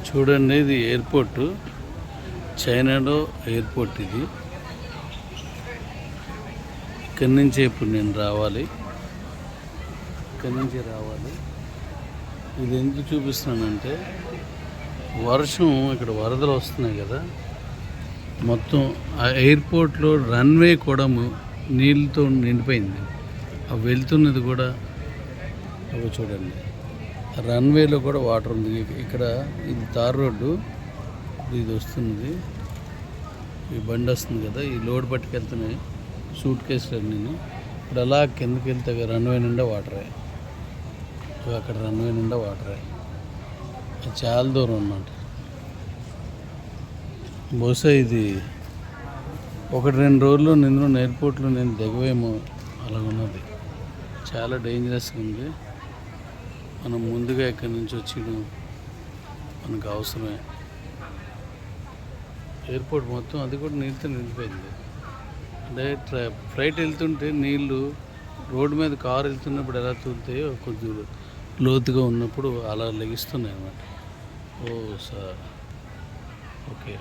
చూడండి, ఇది ఎయిర్పోర్ట్, చైనాలో ఎయిర్పోర్ట్ ఇది. ఇక్కడి నుంచే ఇప్పుడు నేను రావాలి, ఇక్కడి నుంచి రావాలి. ఇది ఎందుకు చూపిస్తున్నానంటే వర్షం, ఇక్కడ వరదలు వస్తున్నాయి కదా, మొత్తం ఆ ఎయిర్పోర్ట్లో రన్వే కూడా నీళ్ళతో నిండిపోయింది. అవి వెళ్తున్నది కూడా అవి చూడండి, రన్వేలో కూడా వాటర్ ఉంది. ఇక్కడ ఇది తార్ రోడ్డు, ఇది వస్తున్నది, ఈ బండి వస్తుంది కదా, ఈ లోడ్ పట్టుకెళ్తున్నాయి సూట్ కేసులు నేను. ఇప్పుడు అలా కిందకి వెళ్తే రన్వే నిండా వాటరే, అక్కడ రన్వే నిండా వాటరే, చాలా దూరం ఉన్నమాట. బహుశా ఇది 1-2 రోజుల్లో నేను ఎయిర్పోర్ట్లో నేను దిగవేమో, అలాగున్నది. చాలా డేంజరస్గా ఉంది. మనం ముందుగా ఇక్కడి నుంచి వచ్చేయడం మనకు అవసరమే. ఎయిర్పోర్ట్ మొత్తం అది కూడా నీళ్ళతో నిండిపోయింది. అంటే ఫ్లైట్ వెళ్తుంటే నీళ్ళు రోడ్డు మీద కారు వెళ్తున్నప్పుడు ఎలా తూలుతాయో, కొంచెం లోతుగా ఉన్నప్పుడు అలా లెగిస్తున్నాయి అన్నమాట. ఓ సార్, ఓకే.